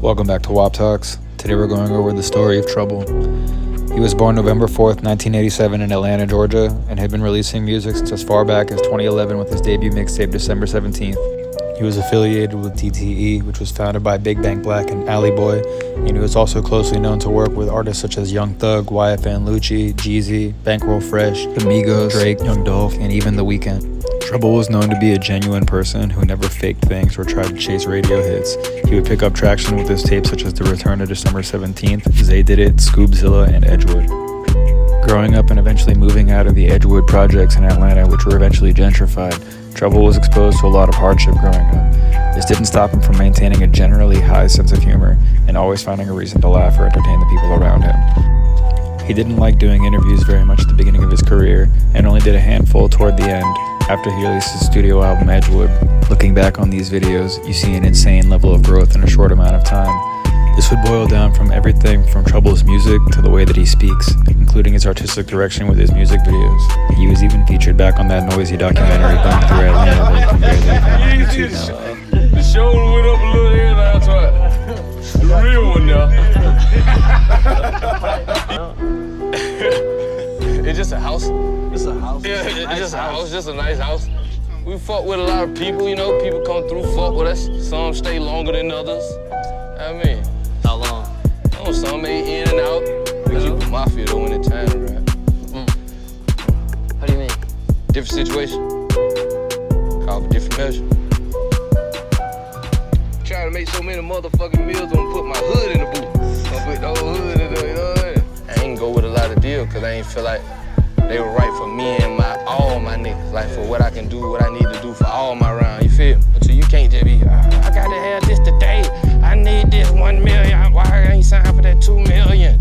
Welcome back to WopTalks. Today we're going over the story of Trouble. He was born November 4th, 1987 in Atlanta, Georgia, and had been releasing music since as far back as 2011 with his debut mixtape December 17th. He was affiliated with DTE, which was founded by Big Bank Black and Alley Boy, and he was also closely known to work with artists such as Young Thug, YFN Lucci, Jeezy, Bankroll Fresh, The Migos, Drake, Young Dolph, and even The Weeknd. Trouble was known to be a genuine person who never faked things or tried to chase radio hits. He would pick up traction with his tapes such as The Return of December 17th, Zay Did It, Scoobzilla, and Edgewood. Growing up and eventually moving out of the Edgewood projects in Atlanta, which were eventually gentrified, Trouble was exposed to a lot of hardship growing up. This didn't stop him from maintaining a generally high sense of humor and always finding a reason to laugh or entertain the people around him. He didn't like doing interviews very much at the beginning of his career and only did a handful toward the end after he released his studio album Edgewood. Looking back on these videos, you see an insane level of growth in a short amount of time. This would boil down from everything from Trouble's music to the way that he speaks, including his artistic direction with his music videos. He was even featured back on that noisy documentary Going Through Atlanta that you can barely find on YouTube now. The shoulder went up a little here, that's right. The real one now. It's just a house. It's a house. Yeah, it's just a house, just a nice house. We fuck with a lot of people, you know, people come through, fuck with us. Some stay longer than others. I mean, How long? you know, some may in and out. We keep the mafia though when it's time, right? How do you mean? Different situation. Call for different measure. Trying to make so many motherfucking meals, I'm gonna put my hood in the booth. I'm put the whole hood in there, you know what I mean? I ain't go with a lot of deals, cause I ain't feel like they were right for me and all my niggas. Like for what I can do, what I need to do for all my round, you feel me? So you can't just be, I gotta have this today. I need this 1 million. Why I ain't signed for that 2 million?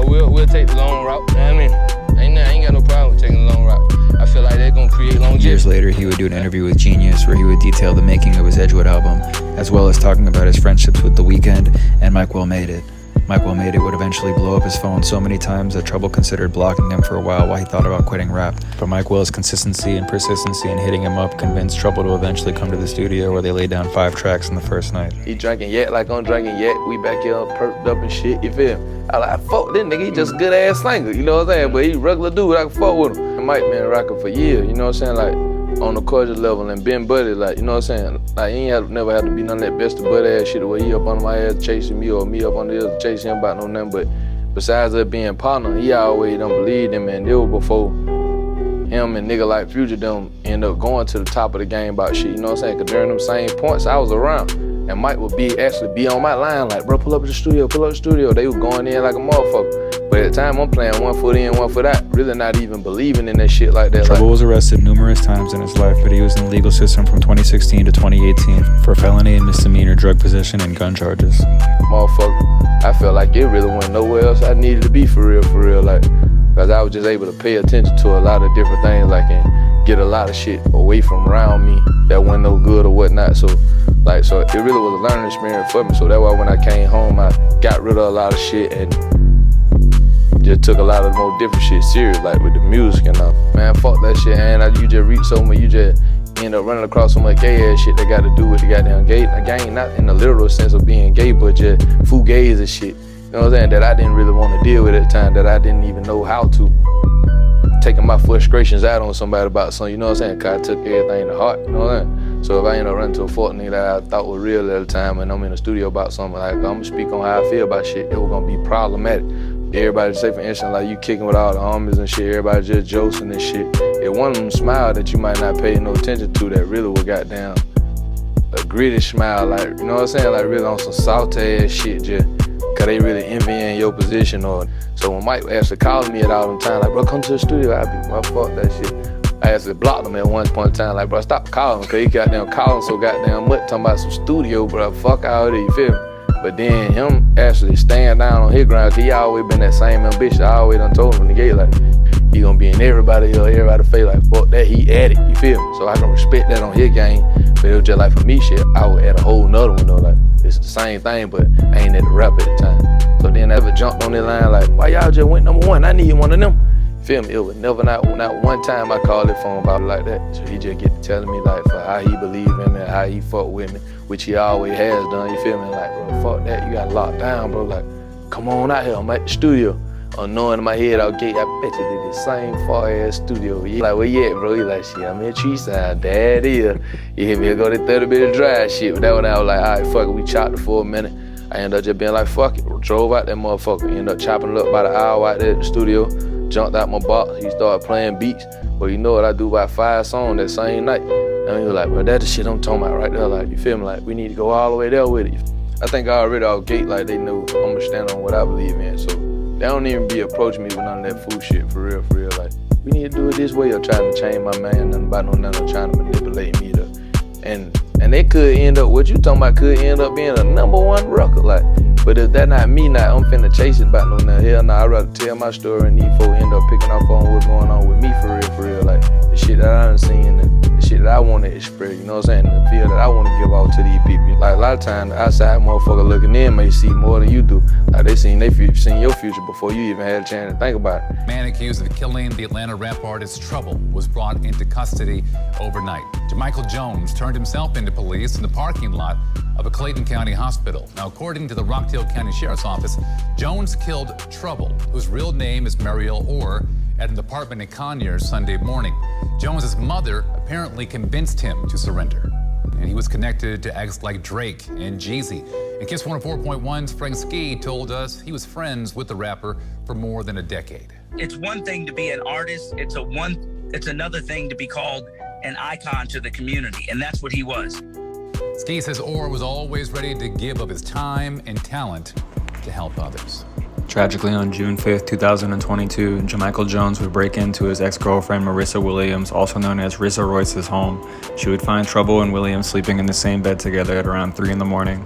We'll take the long route. You know what I mean? I ain't got no problem with taking the long route. I feel like they're gonna create longevity. Years later, he would do an interview with Genius where he would detail the making of his Edgewood album, as well as talking about his friendships with The Weeknd and Mike Will Made It. Mike Will Made It would eventually blow up his phone so many times that Trouble considered blocking him for a while he thought about quitting rap. But Mike Will's consistency and persistency in hitting him up convinced Trouble to eventually come to the studio where they laid down 5 tracks in the first night. He drinking yet like I'm drinking yet. We back here perked up and shit, you feel me? I like, fuck this nigga, he just a good ass singer, you know what I'm saying? But he regular dude, I can fuck with him. And Mike been rocking for years, you know what I'm saying? Like, on the cordial level and been buddy, like, you know what I'm saying? Like, he ain't never had to be none of that best of buddy ass shit where he up on my ass chasing me or me up on the other chasing him about no nothing. But besides us being partner, he always done believed him, and it was before him and nigga like Future them end up going to the top of the game about shit, you know what I'm saying? Cause during them same points, I was around. And Mike would actually be on my line, like, bro, pull up to the studio, pull up the studio. They was going in like a motherfucker. But at the time, I'm playing 1 foot in, 1 foot out, really not even believing in that shit like that. Trouble was arrested numerous times in his life, but he was in the legal system from 2016 to 2018 for felony and misdemeanor drug possession and gun charges. Motherfucker, I felt like it really wasn't nowhere else I needed to be for real, like, cause I was just able to pay attention to a lot of different things, like, and get a lot of shit away from around me that wasn't no good or whatnot. So it really was a learning experience for me. So that's why when I came home, I got rid of a lot of shit and just took a lot of the more different shit serious, like with the music and all. Man, fuck that shit, and you just reach so much, you just end up running across so much gay ass shit that got to do with the goddamn gay. Again, not in the literal sense of being gay, but just fugazi and shit. You know what I'm saying? That I didn't really want to deal with at the time, that I didn't even know how to. Taking my frustrations out on somebody about something, you know what I'm saying? Cause I took everything to heart, you know what I'm saying? So if I end up running to a fuck nigga that I thought was real at the time and I'm in the studio about something, like I'm gonna speak on how I feel about shit, it was gonna be problematic. Everybody, say for instance, like you kicking with all the homies and shit, everybody just joking and shit. It one of them smile that you might not pay no attention to that really was goddamn a gritty smile, like, you know what I'm saying? Like really on some salty ass shit, just cause they really envying your position. Or so when Mike actually called me at all them time, like, bro, come to the studio, I be, well, fuck that shit. I actually blocked him at one point in time, like, bro, stop calling him, cause he goddamn calling so goddamn much, talking about some studio, bro, fuck out of there, you feel me? But then him actually staying down on his ground, cause he always been that same ambitious. I always done told him from the gate, like, he gonna be in everybody face, like, fuck that, he at it, you feel me? So I can respect that on his game, but it was just like for me, shit, I was at a whole nother one though, like, it's the same thing, but I ain't at the rap at the time. So then I ever jumped on that line, like, why y'all just went #1? I need one of them. Feel me? It was never not one time I called that phone about it like that. So he just get to telling me like for how he believe in me, how he fuck with me, which he always has done, you feel me? Like, bro, fuck that, you got locked down, bro. Like, come on out here, I'm at the studio. Knowing in my head out gate, I bet you did the same far-ass studio. He like, where you at, bro? He like, shit, I'm in Treeside, dad here. You hear me, go to 30-minute drive shit. But that when I was like, all right, fuck it, we chopped it for a minute. I ended up just being like, fuck it, drove out that motherfucker. Ended up chopping it up about an hour out there at the studio, jumped out my box, he started playing beats. Well, you know what, I do about 5 songs that same night. And he was like, well, that's the shit I'm talking about right there. Like, you feel me? Like, we need to go all the way there with it. I think already out gate, like, they know I'm gonna stand on what I believe in, so they don't even be approaching me with none of that fool shit, for real, for real. Like, we need to do it this way, or trying to change my man, nothing about nothing, trying to manipulate me to. And it could end up, what you talking about could end up being a #1 record, like. But if that not me, I'm finna chase it about nothing. Hell nah, I'd rather tell my story and these folks end up picking up on what's going on with me, for real, like. The shit that I done seen, and the shit that I wanna express, you know what I'm saying? The feel that I wanna give out to these people. Like, a lot of times, the outside motherfucker looking in may see more than you do. Like, they seen your future before you even had a chance to think about it. Man accused of killing the Atlanta rap artist Trouble was brought into custody overnight. Jamichael Jones turned himself into police in the parking lot of a Clayton County hospital. Now, according to the Rockdale County Sheriff's Office, Jones killed Trouble, whose real name is Mariel, at an apartment in Conyers Sunday morning. Jones's mother apparently convinced him to surrender, and he was connected to acts like Drake and Jeezy. And Kiss 104.1's Frank Ski told us he was friends with the rapper for more than a decade. It's one thing to be an artist. It's another thing to be called an icon to the community, and that's what he was. Ski says Orr was always ready to give of his time and talent to help others. Tragically, on June 5th, 2022, Jamichael Jones would break into his ex-girlfriend Marissa Williams, also known as Rissa Royce's home. She would find Trouble and Williams sleeping in the same bed together at around 3 in the morning.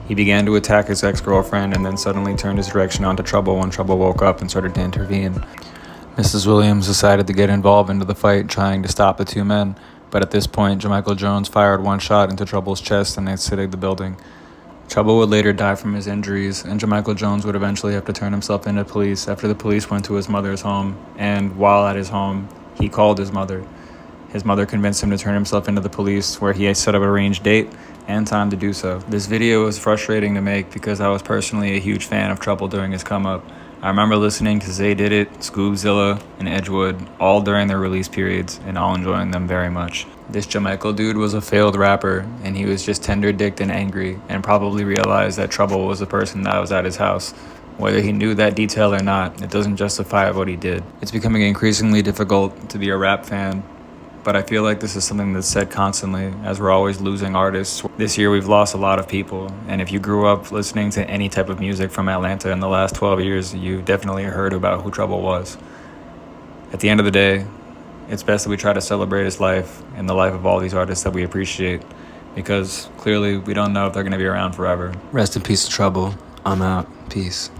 He began to attack his ex-girlfriend and then suddenly turned his direction onto Trouble when Trouble woke up and started to intervene. Mrs. Williams decided to get involved into the fight, trying to stop the two men. But at this point, Jamichael Jones fired one shot into Trouble's chest and exited the building. Trouble would later die from his injuries, and Jamichael Jones would eventually have to turn himself into police after the police went to his mother's home, and while at his home, he called his mother. His mother convinced him to turn himself into the police, where he set up a arranged date and time to do so. This video was frustrating to make because I was personally a huge fan of Trouble during his come-up. I remember listening to Zay Did It, Scoobzilla, and Edgewood, all during their release periods, and all enjoying them very much. This Jamichael dude was a failed rapper, and he was just tender-dicked and angry, and probably realized that Trouble was the person that was at his house. Whether he knew that detail or not, it doesn't justify what he did. It's becoming increasingly difficult to be a rap fan, but I feel like this is something that's said constantly, as we're always losing artists. This year we've lost a lot of people, and if you grew up listening to any type of music from Atlanta in the last 12 years, you definitely heard about who Trouble was. At the end of the day, it's best that we try to celebrate his life and the life of all these artists that we appreciate, because clearly we don't know if they're going to be around forever. Rest in peace to Trouble. I'm out. Peace.